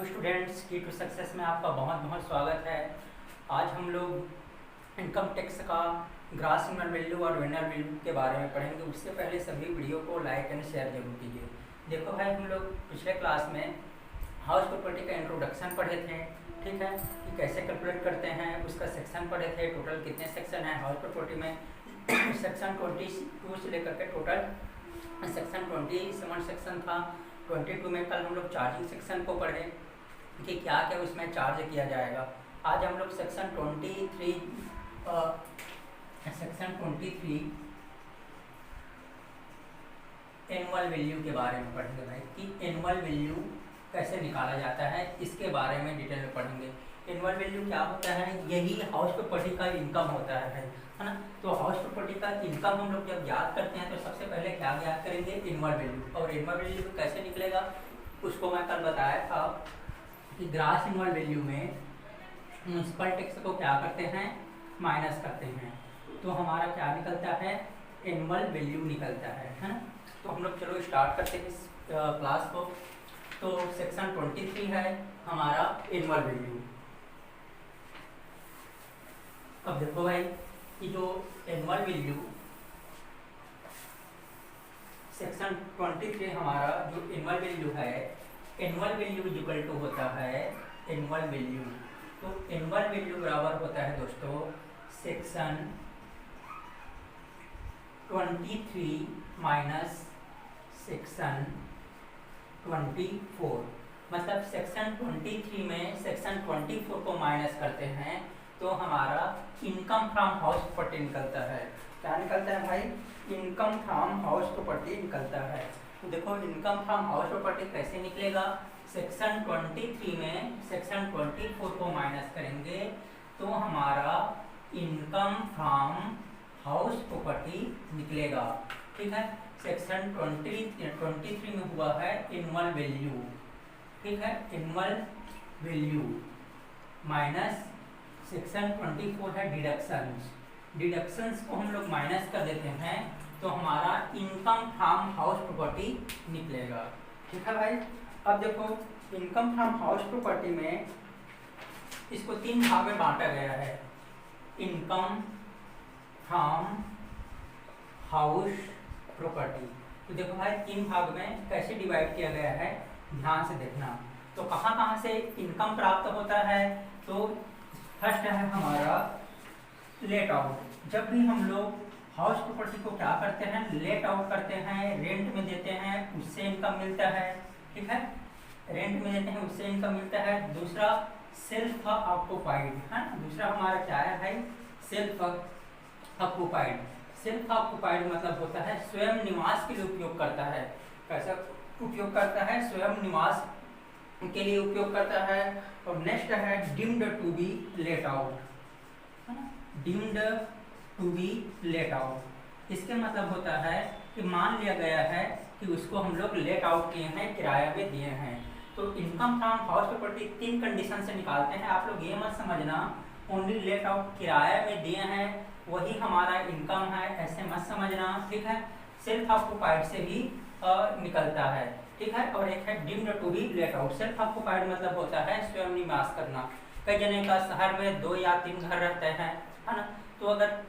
Hello students, की to success में आपका बहुत बहुत स्वागत है। आज हम लोग इनकम टैक्स का ग्रॉस एनुअल वैल्यू और वेन्यूअल वैल्यू के बारे में पढ़ेंगे। उससे पहले सभी वीडियो को लाइक एंड शेयर जरूर कीजिए। देखो भाई, हम लोग पिछले क्लास में हाउस प्रॉपर्टी का इंट्रोडक्शन पढ़े थे, ठीक है, कि कैसे कैलकुलेट करते हैं, उसका सेक्शन पढ़े थे। टोटल कितने सेक्शन हैं हाउस प्रॉपर्टी में सेक्शन 22 से लेकर के टोटल सेक्शन 27 सेक्शन था। 22 में कल हम लोग चार्जिंग सेक्शन को पढ़े कि क्या क्या उसमें चार्ज किया जाएगा। आज हम लोग सेक्शन 23 एनुअल वैल्यू के बारे में पढ़ेंगे भाई, कि एनुअल वैल्यू कैसे निकाला जाता है, इसके बारे में डिटेल में पढ़ेंगे। एनुअल वैल्यू क्या होता है, यही हाउस प्रॉपर्टी का इनकम होता है भाई, है ना। तो हाउस प्रॉपर्टी का इनकम हम लोग जब याद करते हैं तो सबसे पहले क्या याद करेंगे, एनुअल वैल्यू। और एनुअल वैल्यू कैसे निकलेगा उसको मैं कल बताया था कि ग्रॉस एनुअल वैल्यू में म्युनिसिपल टैक्स को क्या करते हैं, माइनस करते हैं, तो हमारा क्या निकलता है, एनुअल वैल्यू निकलता है ना। तो हम लोग चलो स्टार्ट करते हैं इस क्लास को। तो सेक्शन 23 है हमारा एनुअल वैल्यू। अब देखो भाई कि जो एनुअल वैल्यू सेक्शन 23 हमारा जो एनुअल वैल्यू है, एनुअल वैल्यू इक्वल टू होता है एनुअल वैल्यू। तो एनुअल वैल्यू बराबर होता है दोस्तों सेक्शन 23 माइनस सेक्शन 24। मतलब सेक्शन 23 में सेक्शन 24 को माइनस करते हैं तो हमारा इनकम फ्रॉम हाउस प्रॉपर्टी निकलता है। क्या निकलता है भाई, इनकम फ्रॉम हाउस प्रॉपर्टी निकलता है। तो देखो इनकम फ्रॉम हाउस प्रॉपर्टी कैसे निकलेगा, सेक्शन 23 में सेक्शन 24 को माइनस करेंगे तो हमारा इनकम फ्रॉम हाउस प्रॉपर्टी निकलेगा, ठीक है। सेक्शन 23 में हुआ है एनुअल वैल्यू, ठीक है, एनुअल वैल्यू माइनस सेक्शन 24 है डिडक्शंस। डिडक्शंस को हम लोग माइनस कर देते हैं तो हमारा इनकम फ्रॉम हाउस प्रॉपर्टी निकलेगा, ठीक है भाई। अब देखो इनकम फ्रॉम हाउस प्रॉपर्टी में इसको 3 भाग में बांटा गया है। इनकम फ्रॉम हाउस प्रॉपर्टी, तो देखो भाई 3 भाग में कैसे डिवाइड किया गया है, ध्यान से देखना। तो कहाँ कहाँ से इनकम प्राप्त होता है, तो फर्स्ट है हमारा लेट आउट। जब भी हम लोग हाउस प्रॉपर्टी को क्या करते हैं, लेट आउट करते हैं, रेंट में देते हैं, उससे इनकम मिलता है, ठीक है, रेंट में देते हैं उससे इनकम मिलता है। दूसरा सेल्फ ऑक्युपाइड है, दूसरा हमारा क्या है भाई, सेल्फ ऑक्युपाइड। सेल्फ ऑक्युपाइड मतलब होता है स्वयं निवास के लिए उपयोग करता है। कैसा उपयोग करता है, स्वयं निवास के लिए उपयोग करता है। और नेक्स्ट है deemed to be let out, है ना, deemed to be let out. इसके मतलब होता है कि मान लिया गया है कि उसको हम लोग लेट आउट किए हैं, किराया में दिए हैं। तो income from house property 3 condition से निकालते हैं। आप लोग ये मत समझना ओनली लेट आउट किराया में दिए हैं वही हमारा इनकम है, ऐसे मत समझना, ठीक है। सेल्फ ऑक्युपाइड से भी निकलता है, ठीक है। और एक है deemed to be let out. Self occupied मतलब होता है स्वयं निवास करना। कई जने का शहर में 2 या 3 घर रहते हैं, है ना। तो अगर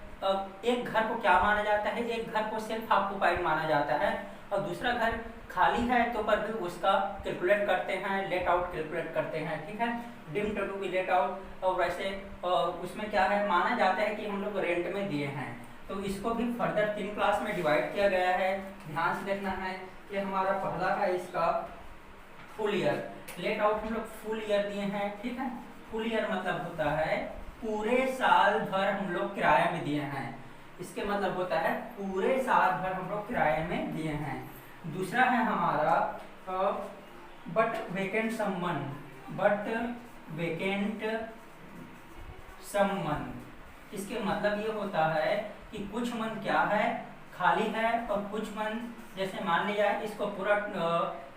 एक घर को क्या माना जाता है, एक घर को सेल्फ ऑक्युपाइड माना जाता है और दूसरा घर खाली है तो पर भी उसका कैलकुलेट करते हैं, लेट आउट कैलकुलेट करते हैं, ठीक है, deemed to be let out. और वैसे उसमें क्या है, माना जाता है कि हम लोग रेंट में दिए हैं। तो इसको भी फर्दर 3 क्लास में डिवाइड किया गया है, ध्यान से देखना है। ये हमारा पहला है इसका फुल ईयर। लेट आउट हम लोग फुल ईयर दिए हैं, ठीक है। फुल ईयर मतलब होता है पूरे साल भर हम लोग किराए में दिए हैं। इसके मतलब होता है पूरे साल भर हम लोग किराए में दिए हैं। दूसरा है हमारा but vacant some month, but vacant some month. इसके मतलब ये होता है कि कुछ मंथ क्या है, खाली है, और कुछ मंथ जैसे मान लिया इसको पूरा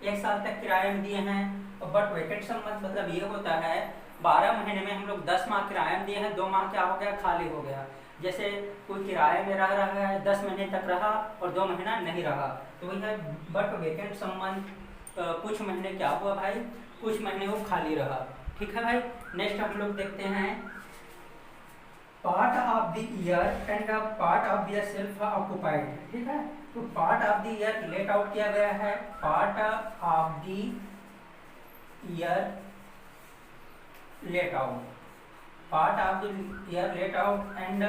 1 साल तक किराए में दिए हैं। और बट वेकेंट सम मंथ मतलब ये होता है 12 महीने में हम लोग 10 माह किराए में दिए हैं, 2 माह क्या हो गया, खाली हो गया। जैसे कोई किराए में रह रहा है, 10 महीने तक रहा और 2 महीना नहीं रहा, तो वही है बट वेकेंट सम मंथ। कुछ महीने क्या हुआ भाई, कुछ महीने वो खाली रहा। ठीक है भाई। नेक्स्ट हम लोग देखते हैं part of the year and part of the year self occupied. ठीक है, तो part of the year let out किया गया है, part of the year let out, part of the year let out and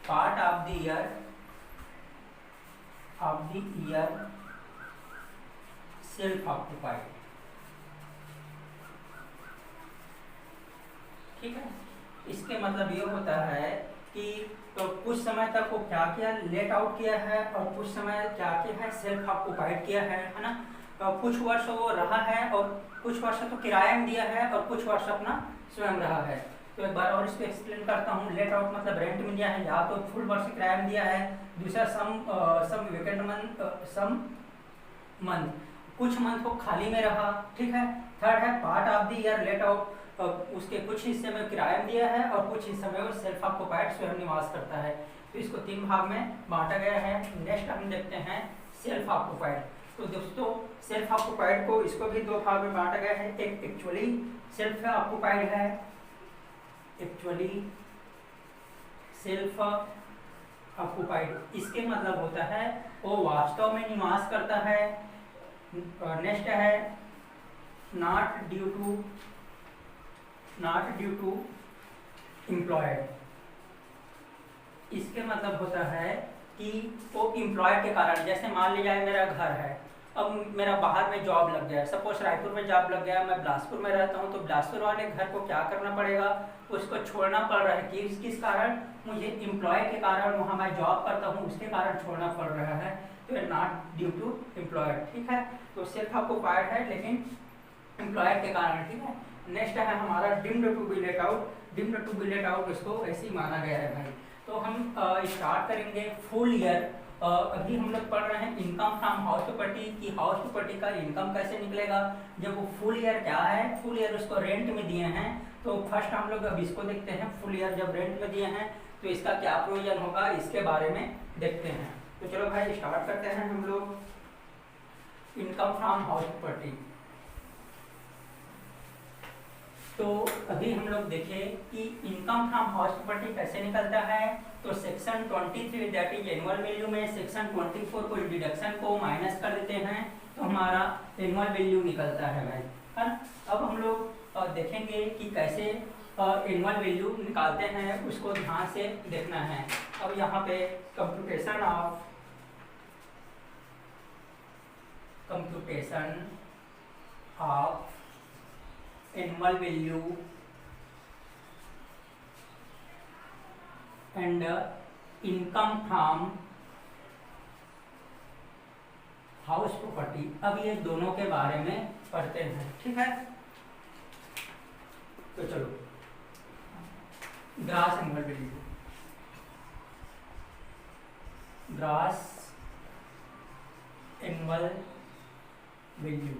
part of the year self occupied. ठीक है, इसके मतलब ये होता है कि तो कुछ समय तक वो क्या किया, लेट आउट किया है, और कुछ समय क्या किया है, सेल्फ ऑक्युपाइड किया है ना। तो कुछ वर्ष वो रहा है और कुछ वर्ष तो किराया में दिया है और कुछ वर्ष अपना स्वयं रहा है। तो एक बार और इसको एक्सप्लेन करता हूँ। लेट आउट मतलब रेंट में दिया है, या तो फुल वर्ष किराया में दिया है, दूसरा सम वेकेंट मंथ कुछ मंथ को खाली में रहा। ठीक है, थर्ड है part of the year let out, उसके कुछ हिस्से में किराया में दिया है और कुछ हिस्से में वो सेल्फ ऑक्युपाइड स्वयं निवास करता है। तो इसको 3 भाग में बांटा गया है। नेक्स्ट हम देखते हैं सेल्फ ऑक्युपाइड। तो दोस्तों सेल्फ ऑक्युपाइड को इसको भी 2 भाग में बांटा गया है। एक एक्चुअली सेल्फ ऑक्युपाइड है, एक्चुअली सेल्फ ऑक्युपाइड, इसके मतलब होता है वो वास्तव में निवास करता है। नेक्स्ट है नॉट ड्यू टू एम्प्लॉयड, इसके मतलब होता है कि वो एम्प्लॉयड के कारण, जैसे मान लिया जाए मेरा घर है, अब मेरा बाहर में जॉब लग गया, सपोज रायपुर में जॉब लग गया, मैं बिलासपुर में रहता हूँ, तो बिलासपुर वाले घर को क्या करना पड़ेगा, उसको छोड़ना पड़ रहा है। किस कारण, मुझे एम्प्लॉय के कारण, वहाँ मैं जॉब करता हूँ उसके कारण छोड़ना पड़ रहा है। तो नॉट ड्यू टू एम्प्लॉयड। ठीक है, तो सेल्फ ऑक्युपाइड है लेकिन एम्प्लॉयड के कारण। ठीक है, नेक्स्ट है हमारा deemed to be let out. Deemed to be let out इसको ऐसे ही माना गया है भाई। तो हम स्टार्ट करेंगे फुल ईयर। अभी हम लोग पढ़ रहे हैं इनकम फ्रॉम हाउस प्रॉपर्टी की हाउस प्रॉपर्टी का इनकम कैसे निकलेगा जब वो फुल ईयर क्या है, फुल ईयर उसको रेंट में दिए हैं। तो फर्स्ट हम लोग अब इसको देखते हैं, फुल ईयर जब रेंट में दिए हैं तो इसका क्या प्रोविजन होगा इसके बारे में देखते हैं। तो चलो भाई स्टार्ट करते हैं हम लोग इनकम फ्रॉम हाउस प्रॉपर्टी। तो अभी हम लोग देखें कि इनकम फ्रॉम हाउस प्रॉपर्टी कैसे निकलता है। तो section 23 that is annual value में सेक्शन 24 को डिडक्शन को माइनस कर देते हैं तो हमारा एनुअल वैल्यू निकलता है भाई, है ना। अब हम लोग देखेंगे कि कैसे एनुअल वैल्यू निकालते हैं, उसको ध्यान से देखना है। अब यहाँ पे computation of annual value and income from house property, अब ये दोनों के बारे में पढ़ते हैं। ठीक है, तो चलो grass annual value, grass annual value,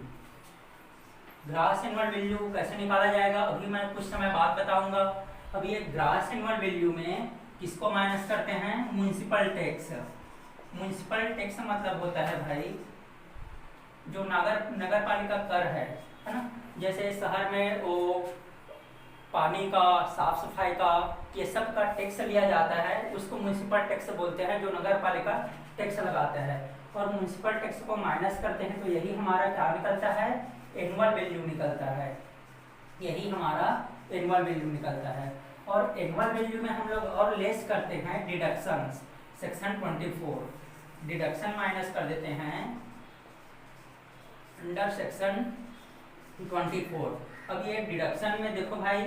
grass annual value कैसे निकाला जाएगा अभी मैं कुछ समय बाद बताऊंगा। अब ये ग्रास एनुअल वैल्यू में किसको माइनस करते हैं, म्युनिसिपल टैक्स। म्युनिसिपल टैक्स मतलब होता है भाई जो नगर पालिका कर है ना। जैसे शहर में वो पानी का, साफ सफाई का, ये सब का टैक्स लिया जाता है, उसको म्युनिसिपल टैक्स बोलते हैं, जो नगर पालिका टैक्स लगाता है। और म्युनिसिपल टैक्स को माइनस करते हैं तो यही हमारा क्या निकलता है, एनुअल वैल्यू निकलता है। यही हमारा एनुअल वैल्यू निकलता है। और एनुअल वैल्यू में हम लोग और लेस करते हैं डिडक्शंस। सेक्शन 24 डिडक्शन माइनस कर देते हैं अंडर सेक्शन 24। अब ये डिडक्शन में देखो भाई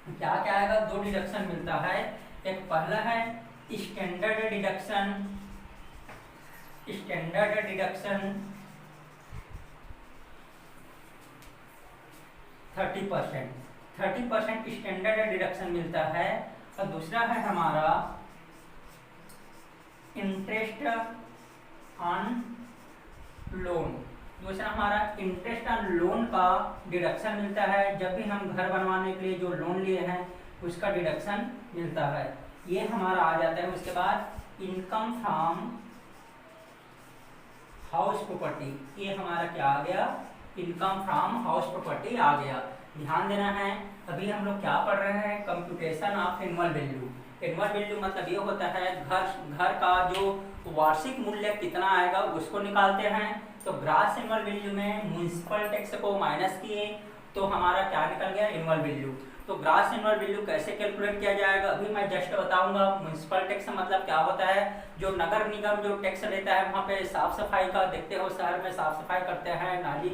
क्या क्या आएगा, 2 डिडक्शन मिलता है। एक पहला है standard deduction, standard deduction 30% standard deduction मिलता है। और दूसरा है हमारा इंटरेस्ट ऑन लोन, दूसरा हमारा इंटरेस्ट ऑन लोन का डिडक्शन मिलता है। जब भी हम घर बनवाने के लिए जो लोन लिए हैं उसका डिडक्शन मिलता है, ये हमारा आ जाता है। उसके बाद इनकम फ्रॉम हाउस प्रॉपर्टी, ये हमारा क्या आ गया, इनकम फ्रॉम हाउस प्रॉपर्टी आ गया। ध्यान देना है, अभी हम लोग क्या पढ़ रहे हैं, computation of annual value. Annual value मतलब ये होता है घर का जो वार्षिक मूल्य कितना आएगा उसको निकालते हैं। तो ग्रॉस एनुअल वैल्यू में म्युनिसिपल टैक्स को माइनस किए तो हमारा क्या निकल गया, एनुअल वैल्यू। तो ग्रॉस एनुअल वैल्यू कैसे कैलकुलेट किया जाएगा अभी मैं जस्ट बताऊंगा। म्युनिसिपल टैक्स मतलब क्या होता है, जो नगर निगम जो टैक्स लेता है वहाँ पे साफ सफाई का, देखते हो शहर में साफ सफाई करते हैं, नाली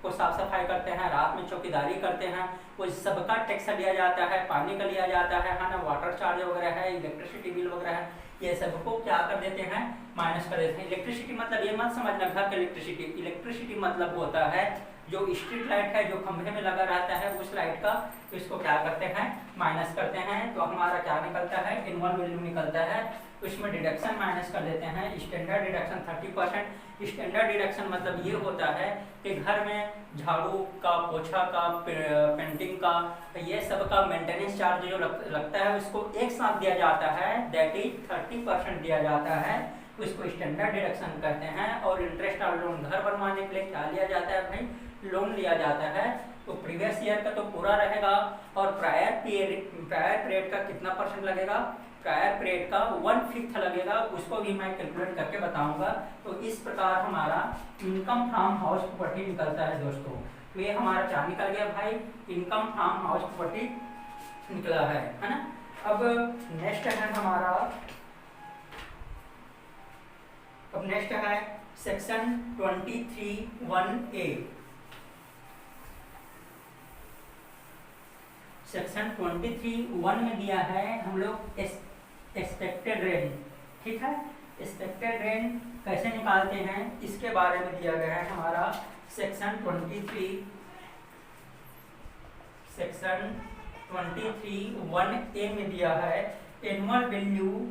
को साफ सफाई करते हैं, रात में चौकीदारी करते हैं, वो सबका टैक्स लिया जाता है, पानी का लिया जाता है ना, वाटर चार्ज वगैरह है, इलेक्ट्रिसिटी बिल वगैरह है, ये सबको क्या कर देते हैं, माइनस कर देते हैं। इलेक्ट्रिसिटी मतलब ये मत समझना घर का इलेक्ट्रिसिटी, इलेक्ट्रिसिटी मतलब होता है जो स्ट्रीट लाइट है जो खंभे में लगा रहता है उस लाइट का, तो इसको क्या करते हैं, माइनस करते हैं। तो हमारा क्या निकलता है, एनुअल वैल्यू निकलता है। उसमें डिडक्शन माइनस कर देते हैं, स्टैंडर्ड डिडक्शन 30%। स्टैंडर्ड डिडक्शन मतलब ये होता है कि घर में झाड़ू का, पोछा का, पेंटिंग का, ये सब का मेंटेनेंस चार्ज जो लगता है उसको एक साथ दिया जाता है, दैट इज 30% दिया जाता है, उसको स्टैंडर्ड डिडक्शन कहते हैं। और इंटरेस्ट और लोन घर बनवाने के लिए क्या लिया जाता है भाई, लोन लिया जाता है। तो प्रीवियस ईयर का तो पूरा रहेगा और प्रायर पीरियड का कितना परसेंट लगेगा, प्रायर पीरियड का 1/5 लगेगा, उसको भी मैं कैलकुलेट करके बताऊंगा। तो इस प्रकार हमारा इनकम फ्रॉम हाउस प्रॉपर्टी निकलता है दोस्तों। तो ये हमारा क्या निकल गया भाई, इनकम फ्रॉम हाउस प्रॉपर्टी निकला है ना। अब नेक्स्ट है हमारा, अब नेक्स्ट है सेक्शन 23(1)(a। सेक्शन 23(1) में दिया है हम लोग एक्सपेक्टेड रेंट, ठीक है। एक्सपेक्टेड रेंट कैसे निकालते हैं इसके बारे में दिया गया है हमारा सेक्शन 23(1)(a) में दिया है annual value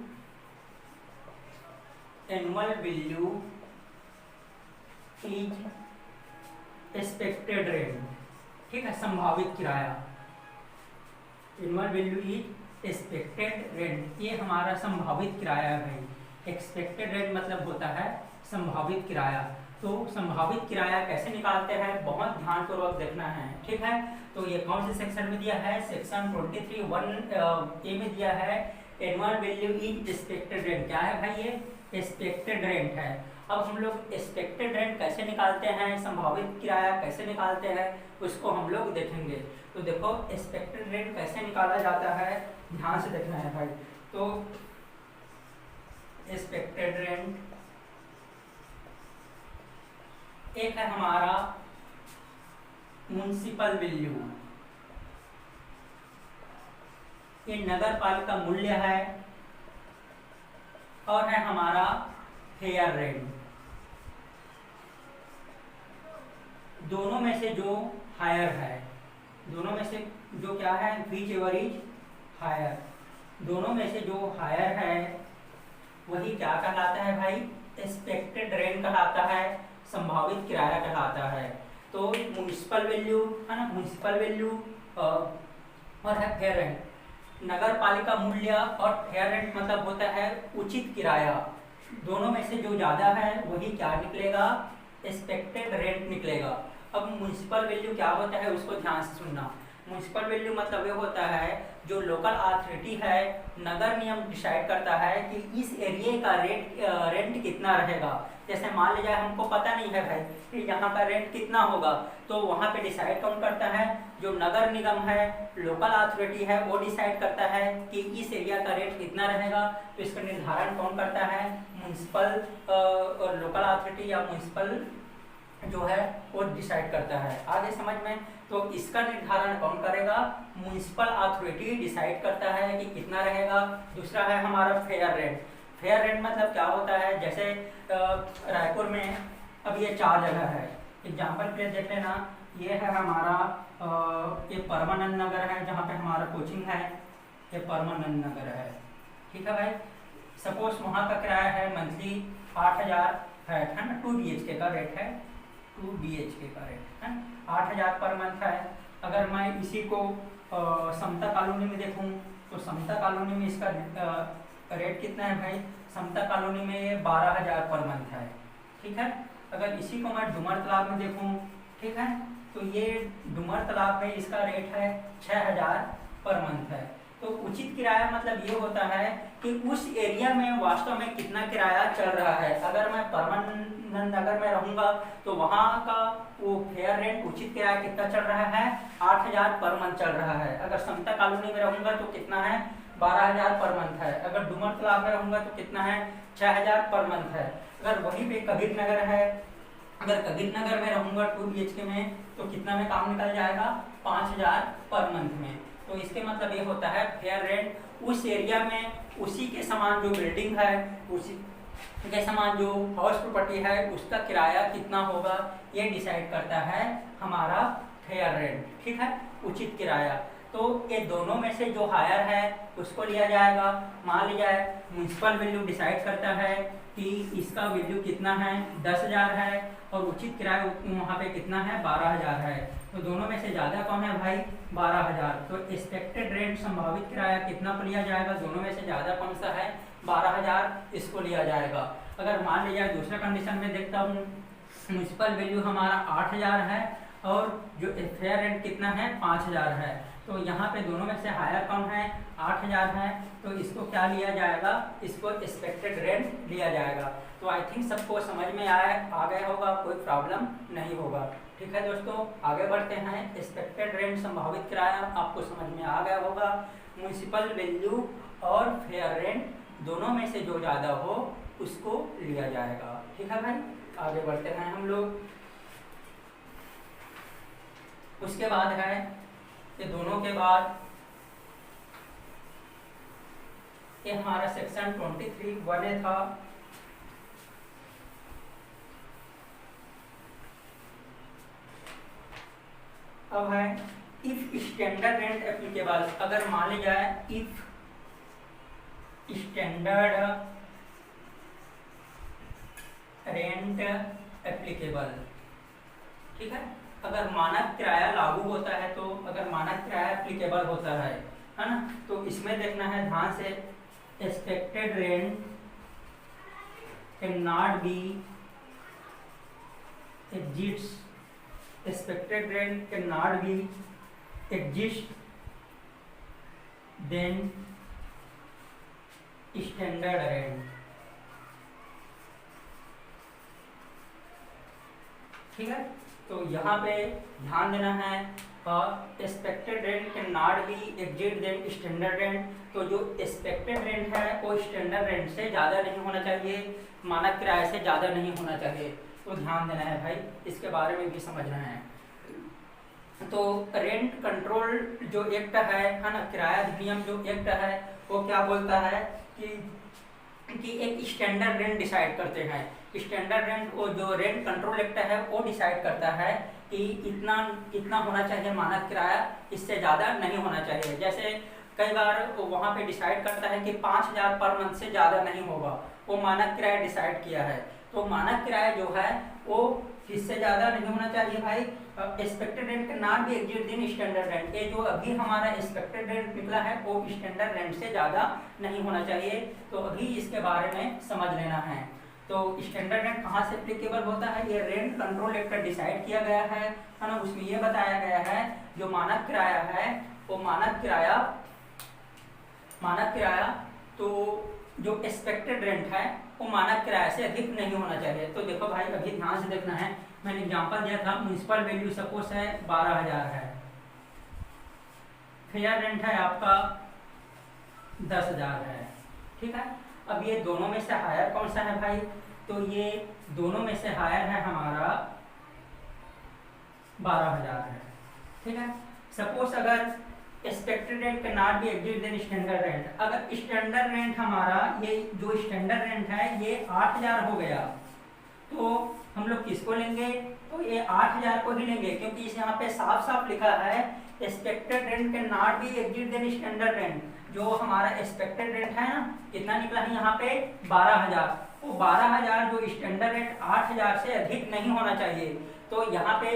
is expected rent, ठीक है, संभावित किराया। Annual value is expected rent, ये हमारा संभावित किराया है। एक्सपेक्टेड रेंट मतलब होता है संभावित किराया। तो संभावित किराया कैसे निकालते हैं बहुत ध्यानपूर्वक देखना है, ठीक है। तो ये कौन से सेक्शन में दिया है, सेक्शन 23(1)(a) में दिया है annual value is expected rent. क्या है भाई, ये एक्सपेक्टेड रेंट है। अब हम लोग एक्सपेक्टेड रेंट कैसे निकालते हैं, संभावित किराया कैसे निकालते हैं उसको हम लोग देखेंगे। तो देखो एक्सपेक्टेड रेंट कैसे निकाला जाता है, ध्यान से देखना है भाई। तो एक्सपेक्टेड रेंट एक है हमारा म्युनिसिपल वैल्यू, ये नगर पालिका मूल्य है, और है हमारा फेयर रेंट। दोनों में से जो हायर है, दोनों में से जो क्या है, विच एवर इज हायर, दोनों में से जो हायर है वही क्या कहलाता है भाई, एक्सपेक्टेड रेंट कहलाता है, संभावित किराया कहलाता है। तो म्युनिसिपल वैल्यू है ना, म्युनिसिपल वैल्यू और है फेयर रेंट। नगर पालिका मूल्य और फेयर रेंट मतलब होता है उचित किराया। दोनों में से जो ज्यादा है वही क्या निकलेगा, एक्सपेक्टेड रेंट निकलेगा। अब म्युनिसिपल वैल्यू क्या होता है उसको ध्यान से सुनना। म्युनिसिपल वैल्यू मतलब ये होता है जो लोकल अथॉरिटी है, नगर निगम डिसाइड करता है कि इस एरिया का रेंट कितना रहेगा। जैसे मान लीजिए हमको पता नहीं है भाई कि यहाँ का रेंट कितना होगा, तो वहाँ पे डिसाइड कौन करता है, जो नगर निगम है, लोकल अथॉरिटी है, वो डिसाइड करता है कि इस एरिया का रेंट कितना रहेगा। तो इसका निर्धारण कौन करता है, म्युनिसिपल और लोकल अथॉरिटी या म्युनिसिपल जो है वो डिसाइड करता है। आगे समझ में, तो इसका निर्धारण कौन करेगा, म्युनिसिपल अथॉरिटी डिसाइड करता है कि कितना रहेगा। दूसरा है हमारा फेयर रेंट। फेयर रेंट मतलब क्या होता है, जैसे रायपुर में अब ये 4 जगह है, एग्जाम्पल के लिए देख लेना। ये है हमारा ये परमानंद नगर है जहाँ पे हमारा कोचिंग है, ये परमानंद नगर है, ठीक है भाई। सपोज वहाँ का किराया है मंथली 8,000 है ना, 2 BHK का रेट है, 2 BHK का रेट है 8,000 पर मंथ है। अगर मैं इसी को समता कॉलोनी में देखूं तो समता कॉलोनी में इसका रेट कितना है भाई, समता कॉलोनी में ये 12,000 पर मंथ है, ठीक है। अगर इसी को मैं डुमर तालाब में देखूं, ठीक है, तो ये डुमर तालाब में इसका रेट है 6000 पर मंथ है। तो उचित किराया मतलब ये होता है कि उस एरिया में वास्तव में कितना किराया चल रहा है। अगर मैं परमानंद नगर में रहूंगा तो वहाँ का वो फेयर रेंट उचित किराया कितना चल रहा है, 8000 पर मंथ चल रहा है। अगर समता कॉलोनी में रहूंगा तो कितना है, 12000 पर मंथ है। अगर डुमर तालाब में रहूंगा तो कितना है, 6000 पर मंथ है। अगर वहीं पे कबीर नगर है, अगर कबीर नगर में रहूंगा 2 BHK में तो कितना में काम निकल जाएगा, 5000 पर मंथ में। तो इसके मतलब ये होता है फेयर रेंट उस एरिया में उसी के समान जो बिल्डिंग है, उसी के समान जो हाउस प्रॉपर्टी है उसका किराया कितना होगा, ये डिसाइड करता है हमारा फेयर रेंट, ठीक है, उचित किराया। तो ये दोनों में से जो हायर है उसको लिया जाएगा। मान लिया जाए म्यूनसिपल वैल्यू डिसाइड करता है कि इसका वैल्यू कितना है, 10000 है, और उचित किराया वहाँ पे कितना है, 12000 है। तो दोनों में से ज़्यादा कौन है भाई, 12000। तो एक्सपेक्टेड रेंट संभावित किराया कितना को लिया जाएगा, दोनों में से ज़्यादा कौन सा है, 12000, इसको लिया जाएगा। अगर मान लिया दूसरा कंडीशन में देखता हूँ, म्यूनसिपल वैल्यू हमारा 8000 है और जो फेयर रेंट कितना है, 5000 है। तो यहाँ पे दोनों में से हायर कौन है, 8000 है। तो इसको क्या लिया जाएगा, इसको एक्सपेक्टेड रेंट लिया जाएगा। तो आई थिंक सबको समझ में आ गया होगा, कोई प्रॉब्लम नहीं होगा। ठीक है दोस्तों, आगे बढ़ते हैं। एक्सपेक्टेड रेंट संभावित किराया आपको समझ में आ गया होगा। म्यूनसिपल वैल्यू और फेयर रेंट दोनों में से जो ज़्यादा हो उसको लिया जाएगा। ठीक है भाई, आगे बढ़ते हैं हम लोग। उसके बाद है ये दोनों के बाद ये हमारा सेक्शन 23(1) था। अब है इफ स्टैंडर्ड रेंट एप्लीकेबल। अगर मान लिया जाए इफ स्टैंडर्ड रेंट एप्लीकेबल, ठीक है, अगर मानक किराया लागू होता है, तो अगर मानक किराया एप्लीकेबल होता है ना, तो इसमें देखना है ध्यान से, expected rent can not be exist, expected rent cannot be exist then standard rent। ठीक है, तो यहाँ पे ध्यान देना है, expected rent can not be exist then standard rent. तो जो एक्सपेक्टेड रेंट है वो स्टैंडर्ड रेंट से ज़्यादा नहीं होना चाहिए, मानक किराए से ज़्यादा नहीं होना चाहिए। तो ध्यान देना है भाई, इसके बारे में भी समझना है। तो रेंट कंट्रोल जो एक्ट है ना, किराया अधिनियम जो एक्ट है वो क्या बोलता है कि एक स्टैंडर्ड रेंट डिसाइड करते हैं। स्टैंडर्ड रेंट वो जो रेंट कंट्रोल एक्ट है वो डिसाइड करता है कि इतना होना चाहिए मानक किराया, इससे ज़्यादा नहीं होना चाहिए। जैसे कई बार वहाँ पे डिसाइड करता है कि 5000 पर मंथ से ज़्यादा नहीं होगा, वो मानक किराया डिसाइड किया है। तो मानक किराया जो है वो किससे ज़्यादा नहीं होना चाहिए भाई, एक्सपेक्टेड रेंट के not be exist in standard rent. ये जो अभी हमारा एक्सपेक्टेड रेंट निकला है वो स्टैंडर्ड रेंट से ज़्यादा नहीं होना चाहिए। तो अभी इसके बारे में समझ लेना है। तो स्टैंडर्ड रेंट कहाँ से एप्लीकेबल होता है, ये रेंट कंट्रोल एक्ट डिसाइड किया गया है ना, उसमें ये बताया गया है जो मानक किराया है वो मानक किराया तो जो एक्सपेक्टेड रेंट है वो मानक किराए से अधिक नहीं होना चाहिए। तो देखो भाई, अभी ध्यान से देखना है, मैंने एग्जांपल दिया था, म्यूनसिपल वैल्यू सपोज है 12000 है, फेयर रेंट है आपका 10000 है, ठीक है। अब ये दोनों में से हायर कौन सा है भाई, तो ये दोनों में से हायर है हमारा 12000 है, ठीक है। सपोज अगर expected rent can not be exist then standard rent, अगर स्टैंडर्ड रेंट हमारा ये जो स्टैंडर्ड रेंट है ये 8000 हो गया, तो हम लोग किसको लेंगे, तो ये 8000 को ही लेंगे, क्योंकि इस यहाँ पे साफ साफ लिखा है expected rent can not be exist then standard rent. जो हमारा एक्सपेक्टेड रेंट है ना, कितना निकला है यहाँ पे 12000, वो 12000 जो स्टैंडर्ड रेंट 8000 से अधिक नहीं होना चाहिए। तो यहाँ पे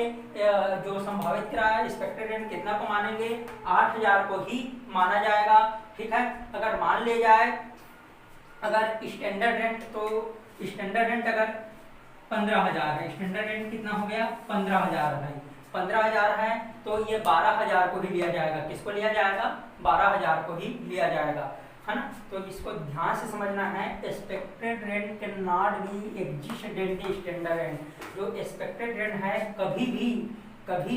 जो संभावित किराया एक्सपेक्टेड रेंट कितना को मानेंगे, 8000 को ही माना जाएगा, ठीक है। अगर मान ले जाए अगर स्टैंडर्ड रेंट, तो स्टैंडर्ड रेंट अगर 15,000 है, स्टैंडर्ड रेंट कितना हो गया 15,000 है। 15,000 है तो ये 12,000 को ही लिया जाएगा। किसको लिया जाएगा 12,000 को ही लिया जाएगा, है ना। तो इसको ध्यान से समझना है। Expected rent can not be exist in the standard rent. जो एक्सपेक्टेड रेंट है कभी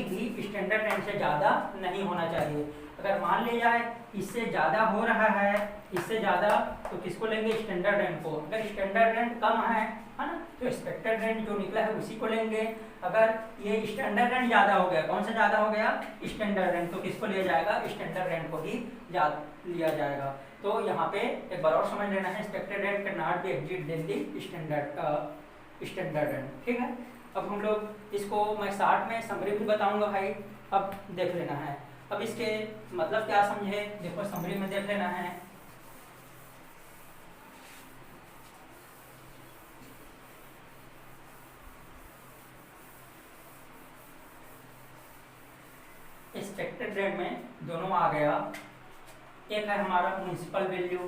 भी स्टैंडर्ड रेंट से ज़्यादा नहीं होना चाहिए। अगर मान लिया जाए इससे ज़्यादा हो रहा है, इससे ज़्यादा, तो किसको लेंगे स्टैंडर्ड रेंट को। अगर स्टैंडर्ड रेंट कम है ना, तो एक्सपेक्टेड रेंट जो निकला है उसी को लेंगे। अगर ये स्टैंडर्ड रेंट ज़्यादा हो गया, कौन सा ज़्यादा हो गया स्टैंडर्ड रेंट, तो किसको लिया जाएगा स्टैंडर्ड रेंट को ही लिया जाएगा। तो यहाँ पे एक बार और समझ लेना है, expected rent can not be exist in the standard rent, ठीक है। अब हम लोग इसको मैं शॉर्ट में समरी भी बताऊंगा भाई, अब देख लेना है। अब इसके मतलब क्या समझे, देखो समरी में देख लेना है। एक्सपेक्टेड रेट में दोनों आ गया। एक है हमारा म्युनिसिपल वैल्यू,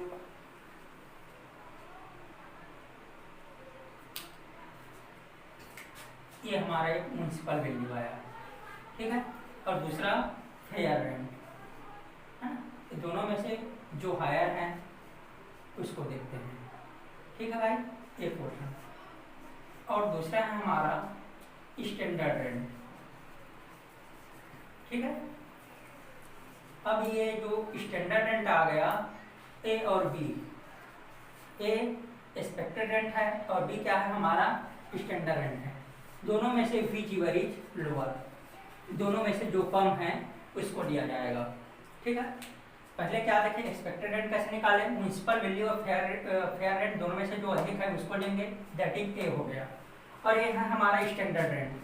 ये हमारा एक म्युनिसिपल वैल्यू आया, ठीक है। और दूसरा फेयर रेंट है ना। दोनों में से जो हायर है उसको देखते हैं, ठीक है भाई, एक पोर्शन। और दूसरा है हमारा स्टैंडर्ड रेंट, ठीक है। अब ये जो स्टैंडर्ड रेंट आ गया, ए और बी, ए एक्सपेक्टेड रेंट है और बी क्या है हमारा स्टैंडर्ड रेंट है। दोनों में से विच इवर इज लोअर, दोनों में से जो कम है उसको लिया जाएगा, ठीक है। पहले क्या देखें एक्सपेक्टेड रेंट कैसे निकालें, म्युनिसिपल वैल्यू और फेयर रेंट दोनों में से जो अधिक है उसको लेंगे, दैट इज ए हो गया। और ये है हमारा स्टैंडर्ड रेंट।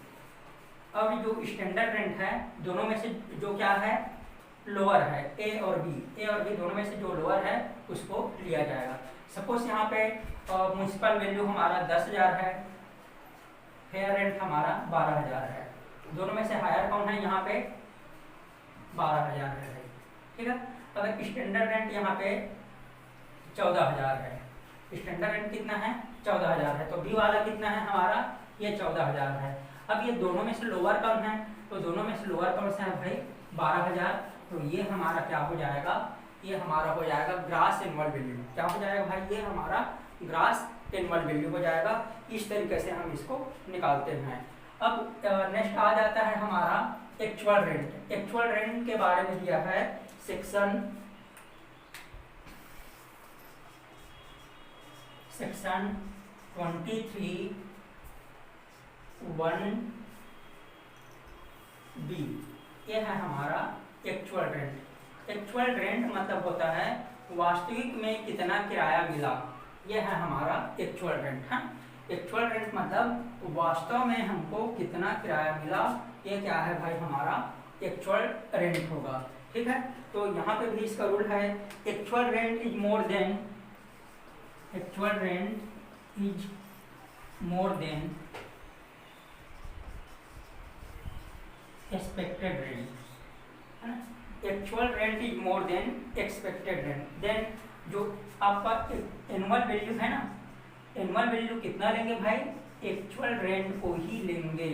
अब जो स्टैंडर्ड रेंट है दोनों में से जो क्या है लोअर है, ए और बी दोनों में से जो लोअर है उसको लिया जाएगा। सपोज यहाँ पे म्युनिसिपल वैल्यू हमारा 10,000 है, फेयर रेंट हमारा 12,000 है। दोनों में से हायर कौन है यहाँ पे 12,000 है, ठीक है। अगर स्टैंडर्ड रेंट यहाँ पे 14,000 है, स्टैंडर्ड रेंट कितना है 14,000 है, तो बी वाला कितना है हमारा ये 14,000 है। अब ये दोनों में से लोअर कौन है, तो दोनों में से लोअर कौन सा है भाई 12,000, तो ये हमारा क्या हो जाएगा, ये हमारा हो जाएगा ग्रास एनुअल वैल्यू। क्या हो जाएगा भाई, ये हमारा ग्रास एनुअल वैल्यू हो जाएगा। इस तरीके से हम इसको निकालते हैं। अब नेक्स्ट आ जाता है हमारा एक्चुअल रेंट। एक्चुअल रेंट के बारे में दिया है सेक्शन 23(1)(b), ये है हमारा एक्चुअल रेंट। एक्चुअल रेंट मतलब होता है वास्तविक में कितना किराया मिला, ये है हमारा एक्चुअल रेंट है। एक्चुअल रेंट मतलब वास्तव में हमको कितना किराया मिला, ये क्या है भाई हमारा एक्चुअल रेंट होगा, ठीक है। तो यहाँ पे भी इसका रूल है, actual rent is more than expected rent, है ना। Actual rent is more than expected rent. Then जो आपका एनुअल वैल्यू है ना, एनुअल वैल्यू कितना लेंगे भाई एक्चुअल रेंट को ही लेंगे।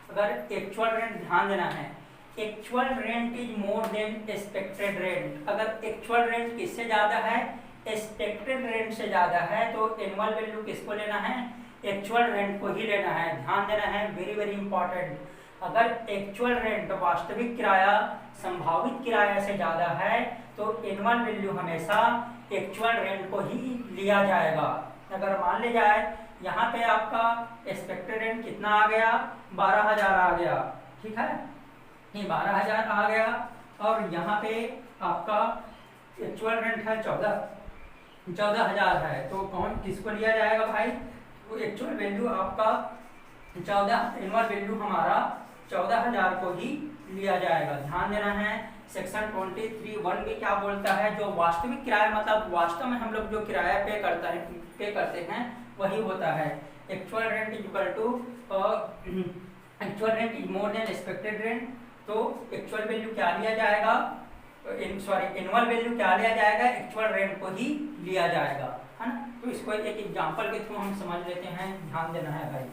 अगर एक्चुअल रेंट ध्यान देना है, actual rent is more than expected rent. अगर एक्चुअल रेंट किससे ज़्यादा है एक्सपेक्टेड रेंट से ज़्यादा है, तो एनुअल वैल्यू किसको लेना है एक्चुअल रेंट को ही लेना है। ध्यान देना है, वेरी वेरी इंपॉर्टेंट। अगर एक्चुअल रेंट वास्तविक किराया संभावित किराया से ज़्यादा है तो एनुअल वैल्यू हमेशा एक्चुअल रेंट को ही लिया जाएगा। अगर मान लिया जाए यहाँ पे आपका एक्सपेक्टेड रेंट कितना आ गया 12,000 आ गया, ठीक है, ये 12,000 आ गया। और यहाँ पे आपका एक्चुअल रेंट है 14,000 है, तो कौन किसको लिया जाएगा भाई, तो एक्चुअल वैल्यू आपका 14, एनुअल वैल्यू हमारा 14,000 को ही लिया जाएगा। ध्यान देना है, सेक्शन 23(1) भी क्या बोलता है, जो वास्तविक किराया मतलब वास्तव में हम लोग जो किराया पे करते हैं वही होता है। Actual rent is equal to actual rent is more than expected rent, तो एक्चुअल वैल्यू क्या लिया जाएगा, एनुअल वैल्यू क्या लिया जाएगा एक्चुअल रेंट को ही लिया जाएगा, है ना। तो इसको एक एग्जांपल के थ्रू हम समझ लेते हैं, ध्यान देना है भाई।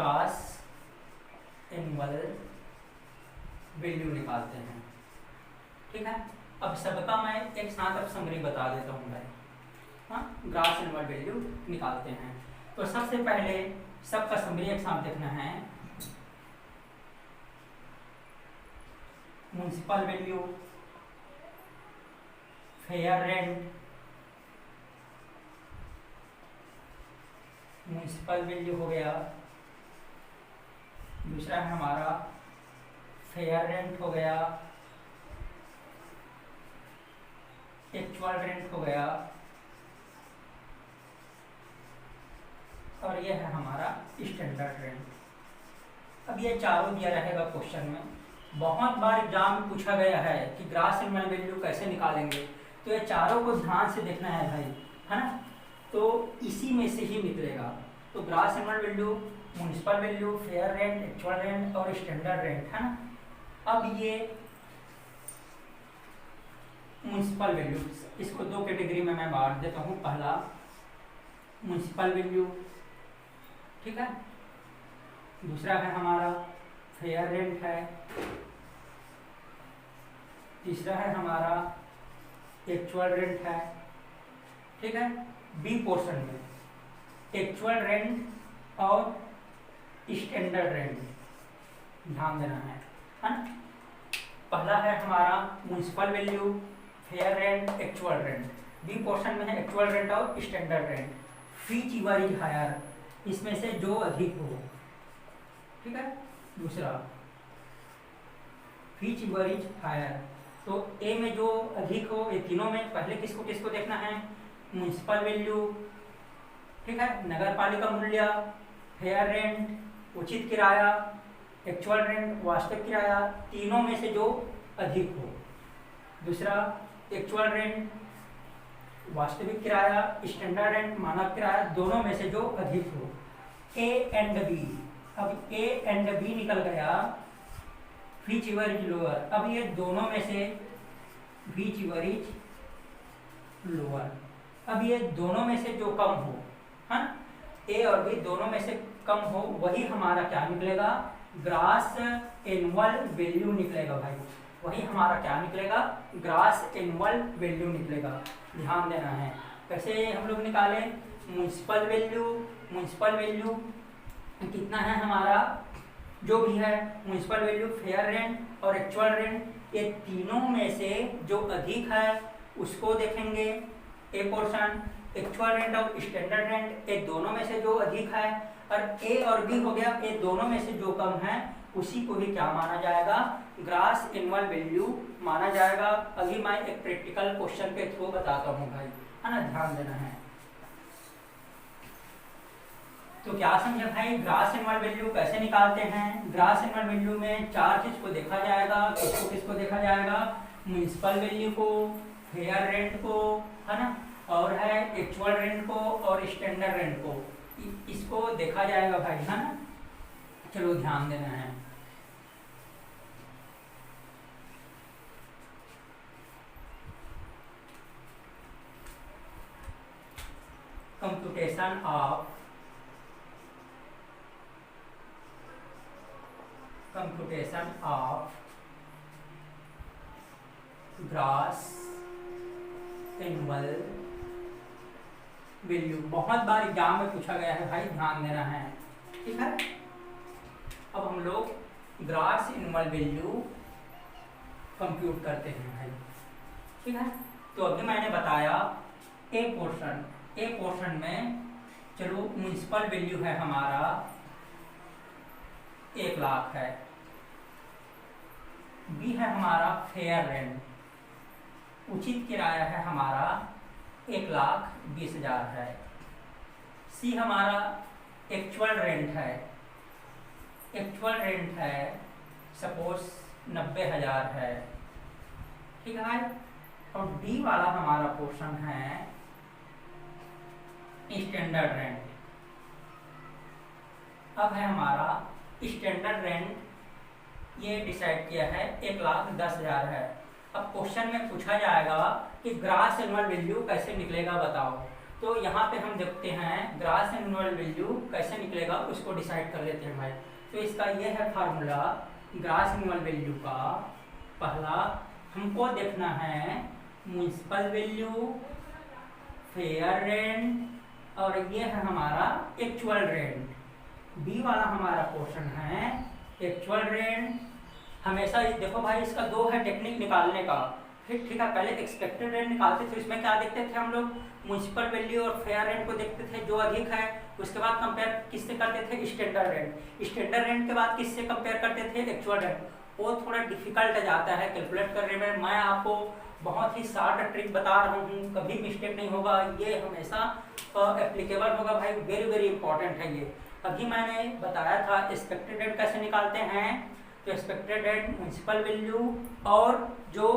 ग्रॉस एनुअल वैल्यू निकालते हैं। ठीक है, अब सबका मैं एक साथ अब समरी बता देता हूँ भाई। हाँ, ग्रॉस एनुअल वैल्यू निकालते हैं। तो सबसे पहले सबका समरी एक साथ देखना है। Municipal value, fair rent, municipal value हो गया। दूसरा है हमारा फेयर रेंट हो गया, एक्चुअल रेंट हो गया, और ये है हमारा स्टैंडर्ड रेंट। अब ये चारों दिया रहेगा क्वेश्चन में। बहुत बार एग्जाम में पूछा गया है कि ग्रॉस एनुअल वैल्यू कैसे निकालेंगे, तो ये चारों को ध्यान से देखना है भाई, है ना। तो इसी में से ही निकलेगा। तो gross annual value, municipal value, fair rent, actual rent और स्टैंडर्ड रेंट, है ना। अब ये म्युनिसिपल वैल्यू, इसको दो कैटेगरी में मैं बांट देता हूँ। पहला म्युनिसिपल वैल्यू, ठीक है। दूसरा है हमारा फेयर रेंट है। तीसरा है हमारा एक्चुअल रेंट है, ठीक है। बी पोर्शन में एक्चुअल रेंट और स्टैंडर्ड रेंट ध्यान देना है ना। पहला है हमारा municipal value, fair rent, actual rent. B portion में है एक्चुअल रेंट और standard rent. Whichever is higher, इसमें से जो अधिक हो, ठीक है। दूसरा फी चीवर इज हायर, तो ए में जो अधिक हो, ये तीनों में पहले किसको किसको देखना है? म्युनिसिपल वैल्यू, ठीक है, नगर पालिका मूल्य, फेयर रेंट उचित किराया, एक्चुअल रेंट वास्तविक किराया, तीनों में से जो अधिक हो। दूसरा एक्चुअल रेंट वास्तविक किराया, स्टैंडर्ड रेंट मानक किराया, दोनों में से जो अधिक हो। ए एंड बी, अब ए एंड बी निकल गया, फी चीवर इज लोअर। अब ये दोनों में से फी चीवर इज लोअर, अब ये दोनों में से जो कम हो, है ना, ए और बी दोनों में से कम हो, वही हमारा क्या निकलेगा? ग्रॉस एनुअल वैल्यू निकलेगा भाई। वही हमारा क्या निकलेगा? ग्रॉस एनुअल वैल्यू निकलेगा। ध्यान देना है कैसे हम लोग निकालें। म्युनिसिपल वैल्यू, म्युनिसिपल वैल्यू कितना है हमारा, जो भी है म्युनिसिपल वैल्यू, फेयर रेंट और एक्चुअल रेंट, ये तीनों में से जो अधिक है उसको देखेंगे ए पोर्शन। एक्चुअल रेंट और स्टैंडर्ड रेंट, ये दोनों में से जो अधिक है, और ए और बी हो गया, ये दोनों में से जो कम है उसी को ही क्या माना जाएगा? ग्रॉस एनुअल वैल्यू माना जाएगा। अभी मैं एक प्रैक्टिकल क्वेश्चन के थ्रू बताता हूँ भाई, है ना, ध्यान देना है। तो क्या समझे भाई, ग्रॉस एनुअल वैल्यू कैसे निकालते हैं? ग्रॉस एनुअल वैल्यू में चार चीज को देखा जाएगा। किसको किसको देखा जाएगा? म्युनिसिपल वैल्यू को, फेयर रेंट को, है ना, और है एक्चुअल रेंट को और स्टैंडर्ड रेंट को, इसको देखा जाएगा भाई, है ना। चलो ध्यान देना है। Computation of gross annual value बहुत बार एग्जाम में पूछा गया है भाई, ध्यान देना है, ठीक है। अब हम लोग ग्रॉस एनुअल वैल्यू कंप्यूट करते हैं भाई, ठीक है। तो अभी मैंने बताया ए पोर्शन में, चलो म्युनिसिपल वैल्यू है हमारा 1 लाख है। बी है हमारा फेयर रेंट, उचित किराया है हमारा 1,20,000 है। सी हमारा एक्चुअल रेंट है, सपोज 90,000 है, ठीक है। और डी वाला हमारा पोर्शन है स्टैंडर्ड रेंट। अब है हमारा स्टैंडर्ड रेंट, ये डिसाइड किया है 1,10,000 है। अब क्वेश्चन में पूछा जाएगा कि ग्रॉस एनुअल वैल्यू कैसे निकलेगा बताओ। तो यहाँ पे हम देखते हैं ग्रॉस एनुअल वैल्यू कैसे निकलेगा उसको डिसाइड कर लेते हैं भाई। तो इसका ये है फार्मूला ग्रॉस एनुअल वैल्यू का। पहला हमको देखना है म्युनिसिपल वैल्यू, फेयर रेंट और ये है हमारा एक्चुअल रेंट। बी वाला हमारा क्वेश्चन है एक्चुअल रेंट। हमेशा देखो भाई इसका दो है टेक्निक निकालने का। फिर ठीक है, पहले एक्सपेक्टेड रेंट निकालते थे, इसमें क्या देखते थे हम लोग म्युनिसिपल वैल्यू और फेयर रेंट को देखते थे जो अधिक है, उसके बाद कंपेयर किससे करते थे स्टैंडर्ड रेंट, स्टैंडर्ड रेंट के बाद किससे कंपेयर करते थे एक्चुअल रेंट। वो थोड़ा डिफिकल्ट जाता है कैलकुलेट करने में। मैं आपको बहुत ही शॉर्ट ट्रिक बता रहा हूँ, कभी मिस्टेक नहीं होगा, ये हमेशा एप्लीकेबल होगा भाई, वेरी वेरी इंपॉर्टेंट है ये। अभी मैंने बताया था एक्सपेक्टेड रेंट कैसे निकालते हैं। तो एक्सपेक्टेड रेंट म्युनिसिपल वैल्यू और जो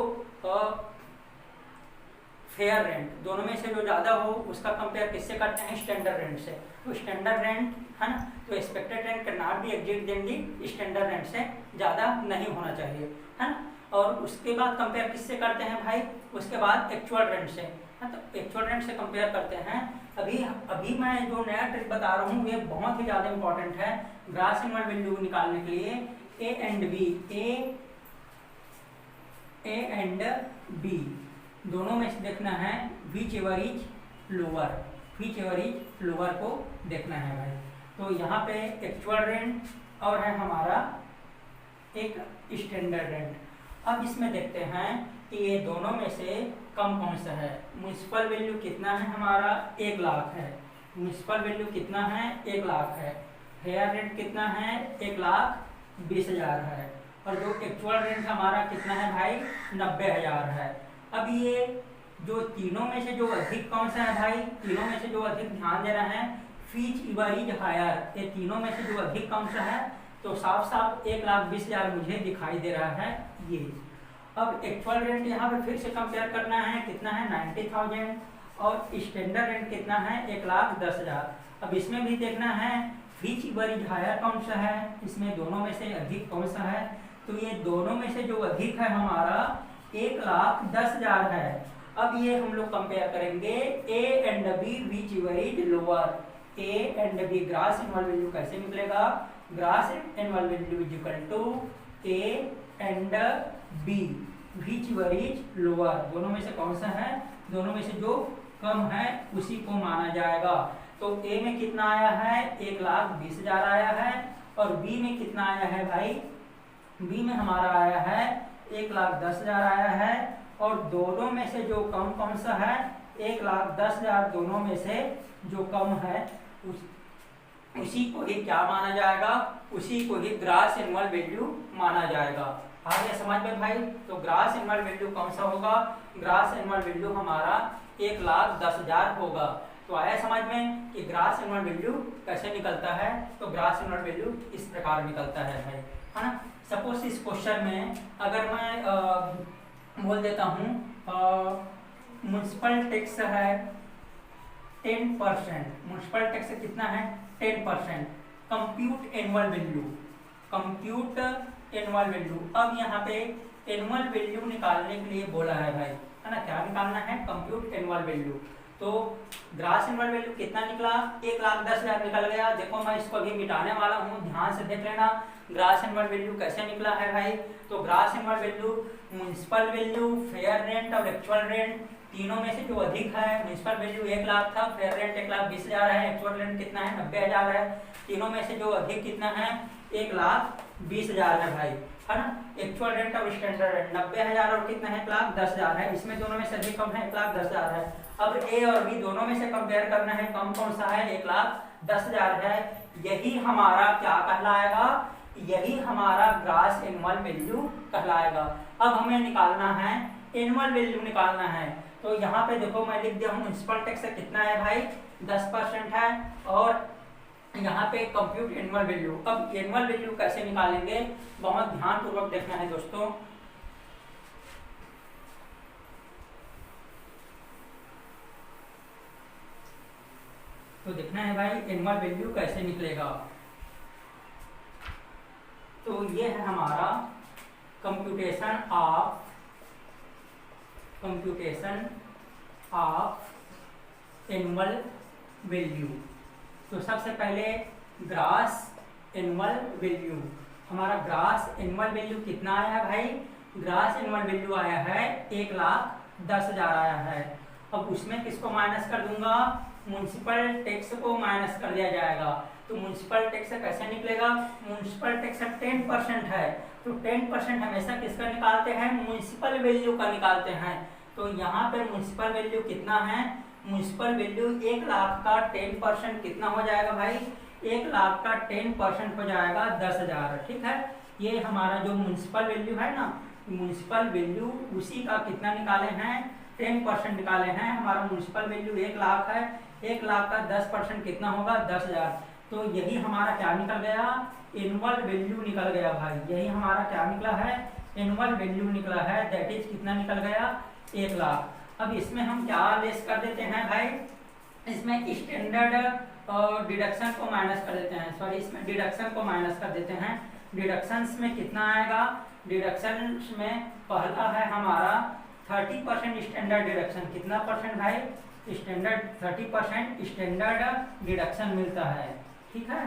फेयर रेंट दोनों में से जो ज़्यादा हो उसका कंपेयर किससे करते हैं स्टैंडर्ड रेंट से। तो स्टैंडर्ड रेंट है ना, तो expected rent can not be exit than the standard rent से ज़्यादा नहीं होना चाहिए, है ना। और उसके बाद कंपेयर किससे करते हैं भाई, उसके बाद एक्चुअल रेंट से, है। तो एक्चुअल रेंट से कंपेयर करते हैं। अभी मैं जो नया ट्रिक बता रहा हूँ ये बहुत ही ज़्यादा इंपॉर्टेंट है ग्रॉस एनुअल वैल्यू निकालने के लिए। ए एंड बी दोनों में से देखना है which ever is lower, which ever is lower को देखना है भाई। तो यहाँ पे एक्चुअल रेंट और है हमारा एक स्टैंडर्ड रेंट। अब इसमें देखते हैं कि ये दोनों में से कम कौन सा है। म्युनिसिपल वैल्यू कितना है हमारा 1 लाख है, म्युनिसिपल वैल्यू कितना है 1 लाख है। फेयर रेंट कितना है 1,20,000 है। और जो एक्चुअल रेंट हमारा कितना है भाई 90,000 है। अब ये जो तीनों में से जो अधिक कौन सा है भाई, तीनों में से जो अधिक ध्यान देना है फीच इवर इज हायर, ये तीनों में से जो अधिक कौन सा है। तो साफ साफ 1,20,000 मुझे दिखाई दे रहा है ये। अब एक्चुअल रेंट यहाँ पे फिर से कंपेयर करना है, कितना है 90,000 और स्टैंडर्ड रेंट कितना है 1,10,000। अब इसमें भी देखना है फीच इवर इज हायर कौन सा है, इसमें दोनों में से अधिक कौन सा है। तो ये दोनों में से जो अधिक है हमारा 1,10,000 है। अब ये हम लोग कंपेयर करेंगे A and B whichever is lower. A and B gross annual value कैसे निकलेगा, gross annual value is equal to A and B whichever is lower. दोनों में से कौन सा है, दोनों में से जो कम है उसी को माना जाएगा। तो ए में कितना आया है 1,20,000 आया है और बी में कितना आया है भाई, बी में हमारा आया है 1,10,000 आया है। और दोनों में से जो कम कौन सा है 1,10,000, दोनों में से जो कम है उसी को ही क्या माना जाएगा, उसी को ही ग्रॉस एनुअल वैल्यू माना जाएगा। आ गया समझ में भाई। तो ग्रॉस एनुअल वैल्यू कौन सा होगा, ग्रॉस एनुअल वैल्यू हमारा 1,10,000 होगा। तो आया समझ में कि ग्रॉस एनुअल वैल्यू कैसे निकलता है। तो ग्रॉस एनुअल वैल्यू इस प्रकार निकलता है भाई, है ना। सपोज इस क्वेश्चन में अगर मैं बोल देता हूँ म्युनिसिपल टैक्स है 10%, म्युनिसिपल टैक्स कितना है 10%, compute annual value, compute annual value. अब यहाँ पे एनुअल वैल्यू निकालने के लिए बोला है भाई, है ना। क्या निकालना है, कंप्यूट एनुअल वैल्यू। तो ग्रॉस एनुअल वैल्यू कितना निकला 1,10,000 निकल गया। देखो मैं इसको अभी मिटाने वाला हूँ, ध्यान से देख लेना ग्रॉस एनुअल वैल्यू कैसे निकला है भाई। तो gross annual value municipal value, fair rent और एक्चुअल रेंट तीनों में से जो अधिक है, म्युनिसिपल वैल्यू 1 लाख था, फेयर रेंट 1,20,000 है, एक्चुअल रेंट कितना है 90,000 है। तीनों में से जो अधिक कितना है 1,20,000 है भाई, है ना। एक्चुअल रेंट और स्टैंडर्ड रेंट 90,000 और कितना है 1,10,000 है। इसमें दोनों में से अधिक कम है 1,10,000 है। अब ए और बी दोनों में से कंपेयर करना है, कम कौन सा है 1,10,000 है। यही हमारा क्या कहलाएगा, यही हमारा ग्रॉस एनुअल वैल्यू कहलाएगा। अब हमें निकालना है एनुअल वैल्यू निकालना है। तो यहाँ पे देखो मैं लिख दिया हूँ म्युनिसिपल टैक्स कितना है भाई 10% है और यहाँ पे कंप्यूट एनुअल वैल्यू। अब एनुअल वैल्यू कैसे निकालेंगे बहुत ध्यान पूर्वक देखना है दोस्तों। तो देखना है भाई एनुअल वैल्यू कैसे निकलेगा। तो ये है हमारा कंप्यूटेशन ऑफ एनुअल वैल्यू। तो सबसे पहले ग्रास एनुअल वैल्यू, हमारा ग्रास एनुअल वैल्यू कितना आया है भाई? ग्रास एनुअल वैल्यू आया है 1,10,000 आया है। अब उसमें किसको माइनस कर दूंगा? म्युनिसिपल टैक्स को माइनस कर दिया जाएगा। तो म्युनिसिपल टैक्स कैसे निकलेगा? म्युनिसिपल टैक्स 10% है, तो 10% हमेशा किसका निकालते हैं? म्युनिसिपल वैल्यू का निकालते हैं। तो यहाँ पे म्युनिसिपल वैल्यू कितना है? म्युनिसिपल वैल्यू 1 लाख का 10% कितना हो जाएगा भाई? 1 लाख का 10% हो जाएगा 10,000। ठीक है, ये हमारा जो म्युनिसिपल वैल्यू है ना, म्युनिसिपल वैल्यू उसी का कितना निकाले हैं? 10% निकाले हैं। हमारा म्युनिसिपल वैल्यू 1 लाख है, 1 लाख का 10% कितना होगा? 10,000। तो यही हमारा क्या निकल गया? एनुअल वैल्यू निकल गया भाई। यही हमारा क्या निकला है? एनुअल वैल्यू निकला है। दैट इज कितना निकल गया? 1 लाख। अब इसमें हम क्या लेस कर देते हैं भाई? इसमें स्टैंडर्ड डिडक्शन को माइनस कर देते हैं। सॉरी, इसमें डिडक्शन को माइनस कर देते हैं। डिडक्शंस में कितना आएगा? डिडक्शंस में पहला है हमारा 30% स्टैंडर्ड डिडक्शन। कितना परसेंट भाई? स्टैंडर्ड 30% स्टैंडर्ड डिडक्शन मिलता है। ठीक है,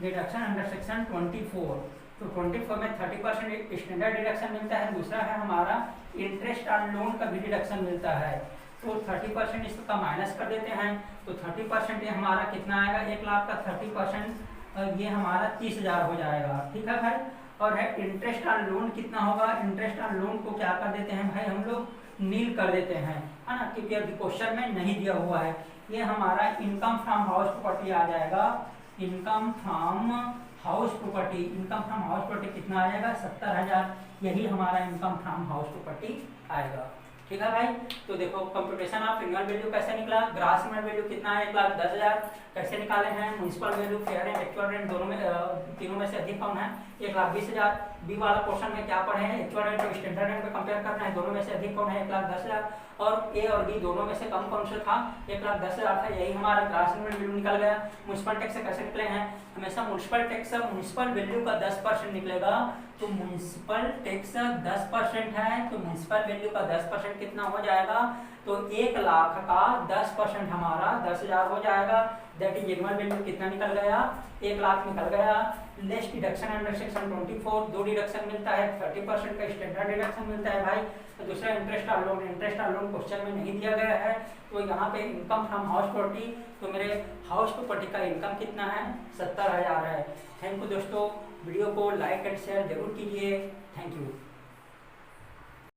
डिडक्शन अंडर सेक्शन 24। तो 24 में 30% स्टैंडर्ड डिडक्शन मिलता है। दूसरा है हमारा इंटरेस्ट ऑन लोन का भी डिडक्शन मिलता है। तो 30% इसका माइनस कर देते हैं। तो 30% ये हमारा कितना आएगा? 1 लाख का 30% ये हमारा 30,000 हो जाएगा। ठीक है भाई। और है इंटरेस्ट ऑन लोन कितना होगा? इंटरेस्ट ऑन लोन को क्या कर देते हैं भाई? हम लोग नील कर देते हैं, है ना, क्योंकि अभी क्वेश्चन में नहीं दिया हुआ है। ये हमारा इनकम फ्रॉम हाउस प्रॉपर्टी आ जाएगा। Income from house property, income from house property कितना आ जाएगा? 70,000। यही हमारा इनकम फ्रॉम हाउस प्रॉपर्टी आएगा। ठीक है भाई। तो देखो कंप्यूटेशन ऑफ एनुअल वैल्यू कैसे निकला? ग्रास एनुअल वैल्यू कितना है? 1,10,000। कैसे निकाले हैं? Municipal value, fair and actual rent दोनों में तीनों में से अधिक कौन है? 1,20,000। बी वाला पोर्शन में क्या पढ़े हैं? एक्चुअल रेंट और स्टैंडर्ड रेंट में कंपेयर करना है। दोनों में से अधिक कौन है? 1,10,000। और ए और बी दोनों में से कम कौन सा था? 1,10,000 था। यही हमारा ग्रास एनुअल वैल्यू निकल गया। म्युनिसिपल टैक्स से कैसे निकले हैं? हमेशा म्युनिसिपल टैक्स म्युनिसिपल वैल्यू का 10% निकलेगा। तो म्युनिसिपल टैक्स 10% है, तो म्युनिसिपल वैल्यू का 10% कितना हो जाएगा? तो 1 लाख का 10% हमारा 10,000 हो जाएगा। दैट इज एनुअल वैल्यू कितना निकल गया? 1 लाख निकल गया। लेस डिडक्शन अंडर सेक्शन 24 दो डिडक्शन मिलता है। 30% का स्टैंडर्ड डिडक्शन मिलता है भाई। तो दूसरा interest on loan, interest on loan question में नहीं दिया गया है। तो यहाँ पे इनकम फ्रॉम हाउस प्रॉपर्टी, तो मेरे हाउस प्रॉपर्टी का इनकम कितना है? 70,000 है। थैंक यू दोस्तों, वीडियो को लाइक एंड शेयर जरूर कीजिए। Thank you.